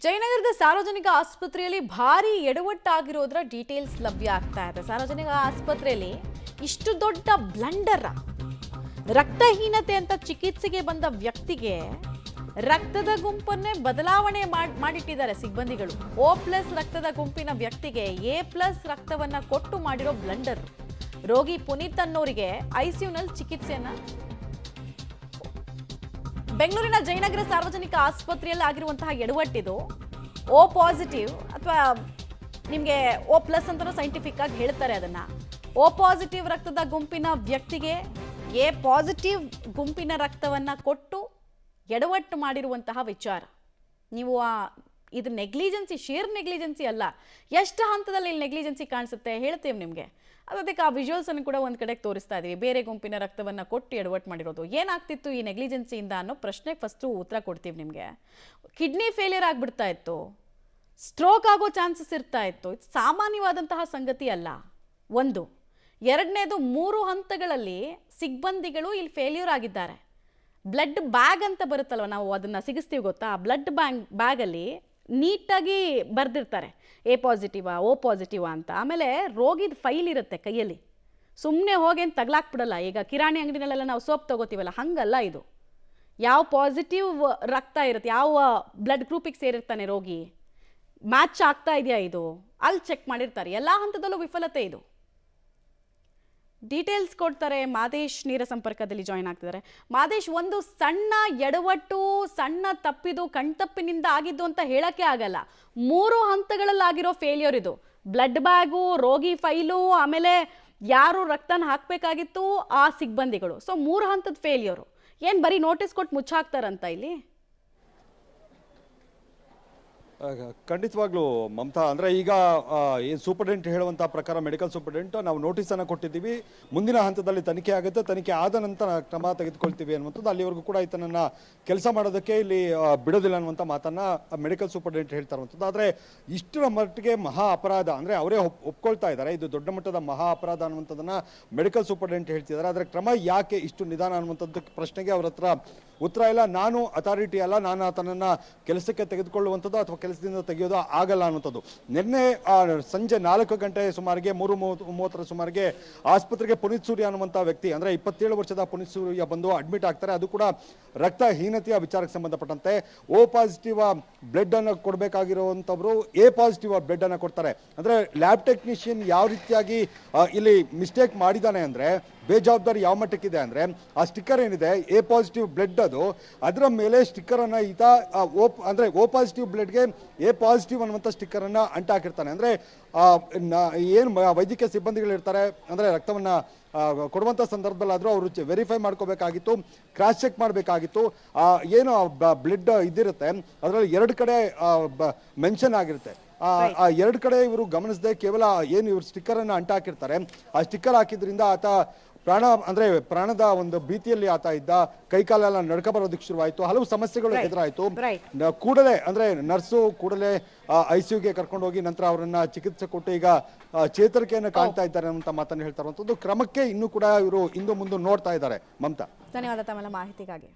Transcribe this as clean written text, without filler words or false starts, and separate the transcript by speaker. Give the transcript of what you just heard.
Speaker 1: ಜಯನಗರದ ಸಾರ್ವಜನಿಕ ಆಸ್ಪತ್ರೆಯಲ್ಲಿ ಭಾರಿ ಎಡವಟ್ಟಾಗಿರೋದ್ರ ಡೀಟೇಲ್ಸ್ ಲಭ್ಯ ಆಗ್ತಾ ಇದೆ. ಸಾರ್ವಜನಿಕ ಆಸ್ಪತ್ರೆಯಲ್ಲಿ ಇಷ್ಟು ದೊಡ್ಡ ಬ್ಲಂಡರ್, ರಕ್ತಹೀನತೆ ಅಂತ ಚಿಕಿತ್ಸೆಗೆ ಬಂದ ವ್ಯಕ್ತಿಗೆ ರಕ್ತದ ಗುಂಪನ್ನೇ ಬದಲಾವಣೆ ಮಾಡಿಟ್ಟಿದ್ದಾರೆ ಸಿಬ್ಬಂದಿಗಳು. O+ ರಕ್ತದ ಗುಂಪಿನ ವ್ಯಕ್ತಿಗೆ A+ ರಕ್ತವನ್ನ ಕೊಟ್ಟು ಮಾಡಿರೋ ಬ್ಲಂಡರ್. ರೋಗಿ ಪುನೀತ್ ಅನ್ನೋರಿಗೆ ಐಸಿಯುನಲ್ಲಿ ಚಿಕಿತ್ಸೆಯನ್ನ ಬೆಂಗಳೂರಿನ ಜಯನಗರ ಸಾರ್ವಜನಿಕ ಆಸ್ಪತ್ರೆಯಲ್ಲಿ ಆಗಿರುವಂತಹ ಎಡವಟ್ಟಿದು. O+ ಅಥವಾ ನಿಮಗೆ O+ ಅಂತಲೂ ಸೈಂಟಿಫಿಕ್ ಆಗಿ ಹೇಳ್ತಾರೆ ಅದನ್ನ. O+ ರಕ್ತದ ಗುಂಪಿನ ವ್ಯಕ್ತಿಗೆ A+ ಗುಂಪಿನ ರಕ್ತವನ್ನ ಕೊಟ್ಟು ಎಡವಟ್ಟು ಮಾಡಿರುವಂತಹ ವಿಚಾರ. ನೀವು ಇದು ನೆಗ್ಲಿಜೆನ್ಸಿ, ಶೇರ್ ನೆಗ್ಲಿಜೆನ್ಸಿ ಅಲ್ಲ. ಎಷ್ಟು ಹಂತದಲ್ಲಿ ಇಲ್ಲಿ ನೆಗ್ಲಿಜೆನ್ಸಿ ಕಾಣಿಸುತ್ತೆ ಹೇಳ್ತೇವೆ ನಿಮಗೆ. ಅದಕ್ಕೆ ಆ ವಿಜುವಲ್ಸ್ ಅನ್ನು ಕೂಡ ಒಂದು ಕಡೆಗೆ ತೋರಿಸ್ತಾ ಇದೀವಿ. ಬೇರೆ ಗುಂಪಿನ ರಕ್ತವನ್ನ ಕೊಟ್ಟು ಎಡವಟ್ಟು ಮಾಡಿರೋದು. ಏನಾಗ್ತಿತ್ತು ಈ ನೆಗ್ಲಿಜೆನ್ಸಿಯಿಂದ ಅನ್ನೋ ಪ್ರಶ್ನೆಗೆ ಫಸ್ಟು ಉತ್ತರ ಕೊಡ್ತೀವಿ ನಿಮಗೆ. ಕಿಡ್ನಿ ಫೇಲಿಯರ್ ಆಗಿಬಿಡ್ತಾ ಇತ್ತು, ಸ್ಟ್ರೋಕ್ ಆಗೋ ಚಾನ್ಸಸ್ ಇರ್ತಾ ಇತ್ತು. ಇದು ಸಾಮಾನ್ಯವಾದಂತಹ ಸಂಗತಿ ಅಲ್ಲ. ಒಂದು. ಎರಡನೇದು, 3 ಹಂತಗಳಲ್ಲಿ ಸಿಬ್ಬಂದಿಗಳು ಇಲ್ಲಿ ಫೇಲ್ಯೂರ್ ಆಗಿದ್ದಾರೆ. ಬ್ಲಡ್ ಬ್ಯಾಗ್ ಅಂತ ಬರುತ್ತಲ್ವ, ನಾವು ಅದನ್ನು ಸಿಗಿಸ್ತೀವಿ ಗೊತ್ತಾ, ಆ ಬ್ಲಡ್ ಬ್ಯಾಗಲ್ಲಿ ನೀಟಾಗಿ ಬರೆದಿರ್ತಾರೆ A+, O+ ಅಂತ. ಆಮೇಲೆ ರೋಗಿದ ಫೈಲ್ ಇರುತ್ತೆ ಕೈಯಲ್ಲಿ, ಸುಮ್ಮನೆ ಹೋಗೇನು ತಗ್ಲಾಕ್ಬಿಡಲ್ಲ. ಈಗ ಕಿರಾಣಿ ಅಂಗಡಿನಲ್ಲೆಲ್ಲ ನಾವು ಸೋಪ್ ತೊಗೋತೀವಲ್ಲ, ಹಂಗಲ್ಲ ಇದು. ಯಾವ ಪಾಸಿಟಿವ್ ರಕ್ತ ಇರುತ್ತೆ, ಯಾವ ಬ್ಲಡ್ ಗ್ರೂಪಿಗೆ ಸೇರಿರ್ತಾನೆ ರೋಗಿ, ಮ್ಯಾಚ್ ಆಗ್ತಾ ಇದೆಯಾ ಇದು, ಅಲ್ಲಿ ಚೆಕ್ ಮಾಡಿರ್ತಾರೆ. ಎಲ್ಲ ಹಂತದಲ್ಲೂ ವಿಫಲತೆ ಇದು. ಡೀಟೇಲ್ಸ್ ಕೊಡ್ತಾರೆ. ಮಾದೇಶ್ ನೇರ ಸಂಪರ್ಕದಲ್ಲಿ ಜಾಯಿನ್ ಆಗ್ತಿದ್ದಾರೆ. ಮಾದೇಶ್, ಒಂದು ಸಣ್ಣ ಎಡವಟ್ಟು, ಸಣ್ಣ ತಪ್ಪಿದು, ಕಣ್ತಪ್ಪಿನಿಂದ ಆಗಿದ್ದು ಅಂತ ಹೇಳಕ್ಕೆ ಆಗಲ್ಲ. 3 ಹಂತಗಳಲ್ಲಿ ಆಗಿರೋ ಫೇಲ್ಯೂರ್ ಇದು. ಬ್ಲಡ್ ಬ್ಯಾಗು, ರೋಗಿ ಫೈಲು, ಆಮೇಲೆ ಯಾರು ರಕ್ತನ ಹಾಕಬೇಕಾಗಿತ್ತು ಆ ಸಿಬ್ಬಂದಿಗಳು. ಸೊ 3 ಹಂತದ ಫೇಲ್ಯೂರು. ಏನು ಬರೀ ನೋಟಿಸ್ ಕೊಟ್ಟು ಮುಚ್ಚಾಕ್ತಾರಂತ ಇಲ್ಲಿ?
Speaker 2: ಖಂಡಿತವಾಗ್ಲೂ ಮಮತಾ, ಅಂದರೆ ಈಗ ಏನು ಸೂಪರ್ಡೆಂಟ್ ಹೇಳುವಂಥ ಪ್ರಕಾರ, ಮೆಡಿಕಲ್ ಸೂಪರ್ಡೆಂಟ್, ನಾವು ನೋಟಿಸನ್ನು ಕೊಟ್ಟಿದ್ದೀವಿ, ಮುಂದಿನ ಹಂತದಲ್ಲಿ ತನಿಖೆ ಆಗುತ್ತೆ, ತನಿಖೆ ಆದ ನಂತರ ಕ್ರಮ ತೆಗೆದುಕೊಳ್ತೀವಿ ಅನ್ನುವಂಥದ್ದು. ಅಲ್ಲಿವರೆಗೂ ಕೂಡ ಈತನನ್ನು ಕೆಲಸ ಮಾಡೋದಕ್ಕೆ ಇಲ್ಲಿ ಬಿಡೋದಿಲ್ಲ ಅನ್ನುವಂಥ ಮಾತನ್ನು ಮೆಡಿಕಲ್ ಸೂಪರ್ಡೆಂಟ್ ಹೇಳ್ತಾ ಇರುವಂಥದ್ದು. ಆದರೆ ಇಷ್ಟರ ಮಟ್ಟಿಗೆ ಮಹಾ ಅಪರಾಧ, ಅಂದರೆ ಅವರೇ ಒಪ್ಕೊಳ್ತಾ ಇದ್ದಾರೆ, ಇದು ದೊಡ್ಡ ಮಟ್ಟದ ಮಹಾ ಅಪರಾಧ ಅನ್ನುವಂಥದ್ದನ್ನು ಮೆಡಿಕಲ್ ಸೂಪರ್ಡೆಂಟ್ ಹೇಳ್ತಿದ್ದಾರೆ. ಆದರೆ ಕ್ರಮ ಯಾಕೆ ಇಷ್ಟು ನಿಧಾನ ಅನ್ನುವಂಥದ್ದು ಪ್ರಶ್ನೆಗೆ ಅವ್ರ ಹತ್ರ ಉತ್ತರ ಇಲ್ಲ. ನಾನು ಅಥಾರಿಟಿ ಅಲ್ಲ, ನಾನು ಆತನನ್ನು ಕೆಲಸಕ್ಕೆ ತೆಗೆದುಕೊಳ್ಳುವಂಥದ್ದು ಅಥವಾ ಕೆಲಸದಿಂದ ತೆಗೆಯೋದು ಆಗಲ್ಲ ಅನ್ನುವಂಥದ್ದು. ನಿನ್ನೆ ಸಂಜೆ 4 ಗಂಟೆ ಸುಮಾರಿಗೆ, 3:30 ಸುಮಾರಿಗೆ ಆಸ್ಪತ್ರೆಗೆ ಪುನೀತ್ ಸೂರ್ಯ ಅನ್ನುವಂಥ ವ್ಯಕ್ತಿ, ಅಂದರೆ 27 ವರ್ಷದ ಪುನೀತ್ ಸೂರ್ಯ ಬಂದು ಅಡ್ಮಿಟ್ ಆಗ್ತಾರೆ. ಅದು ಕೂಡ ರಕ್ತಹೀನತೆಯ ವಿಚಾರಕ್ಕೆ ಸಂಬಂಧಪಟ್ಟಂತೆ O+ ಬ್ಲಡ್ ಅನ್ನು ಕೊಡಬೇಕಾಗಿರುವಂಥವ್ರು A+ ಬ್ಲಡ್ ಅನ್ನು ಕೊಡ್ತಾರೆ. ಅಂದರೆ ಲ್ಯಾಬ್ ಟೆಕ್ನಿಷಿಯನ್ ಯಾವ ರೀತಿಯಾಗಿ ಇಲ್ಲಿ ಮಿಸ್ಟೇಕ್ ಮಾಡಿದ್ದಾನೆ ಅಂದರೆ, ಬೇಜವಾಬ್ದಾರಿ ಯಾವ ಮಟ್ಟಕ್ಕಿದೆ ಅಂದರೆ, ಆ ಸ್ಟಿಕ್ಕರ್ ಏನಿದೆ A+ ಬ್ಲಡ್, ಅದರ ಮೇಲೆ ಸ್ಟಿಕ್ಕರನ್ನು ಈತ ಅಂದರೆ O+ ಬ್ಲಡ್ಗೆ A+ ಅನ್ನುವಂಥ ಸ್ಟಿಕ್ಕರನ್ನು ಅಂಟಾಕಿರ್ತಾನೆ. ಅಂದರೆ ಏನು ವೈದ್ಯಕೀಯ ಸಿಬ್ಬಂದಿಗಳಿರ್ತಾರೆ, ಅಂದರೆ ರಕ್ತವನ್ನು ಕೊಡುವಂಥ ಸಂದರ್ಭದಲ್ಲಾದರೂ ಅವರು ವೆರಿಫೈ ಮಾಡ್ಕೋಬೇಕಾಗಿತ್ತು, ಕ್ರಾಸ್ ಚೆಕ್ ಮಾಡಬೇಕಾಗಿತ್ತು. ಏನು ಬ್ಲಡ್ ಇದಿರುತ್ತೆ ಅದರಲ್ಲಿ 2 ಕಡೆ ಮೆನ್ಷನ್ ಆಗಿರುತ್ತೆ. ಆ 2 ಕಡೆ ಇವರು ಗಮನಿಸದೆ ಕೇವಲ ಏನು ಇವರು ಸ್ಟಿಕ್ಕರನ್ನು ಅಂಟಾಕಿರ್ತಾರೆ, ಆ ಸ್ಟಿಕ್ಕರ್ ಹಾಕಿದ್ರಿಂದ ಆತ ಪ್ರಾಣದ ಒಂದು ಭೀತಿಯಲ್ಲಿ ಆತ ಇದ್ದ. ಕೈಕಾಲೆಲ್ಲ ನಡ್ಕ ಬರೋದಕ್ಕೆ ಶುರುವಾಯಿತು, ಹಲವು ಸಮಸ್ಯೆಗಳು ಎದುರಾಯಿತು. ಕೂಡಲೇ ಅಂದರೆ ನರ್ಸು ಕೂಡಲೇ ICUಗೆ ಕರ್ಕೊಂಡು ಹೋಗಿ ನಂತರ ಅವರನ್ನ ಚಿಕಿತ್ಸೆ ಕೊಟ್ಟು ಈಗ ಚೇತರಿಕೆಯನ್ನು ಕಾಣ್ತಾ ಇದ್ದಾರೆ ಅಂತ ಮಾತನ್ನು ಹೇಳ್ತಾ ಇರುವಂಥದ್ದು. ಕ್ರಮಕ್ಕೆ ಇನ್ನೂ ಕೂಡ ಇವರು ಇಂದು ಮುಂದೆ ನೋಡ್ತಾ ಇದ್ದಾರೆ. ಮಮತಾ,
Speaker 1: ಧನ್ಯವಾದ ತಮ್ಮೆಲ್ಲ ಮಾಹಿತಿಗಾಗಿ.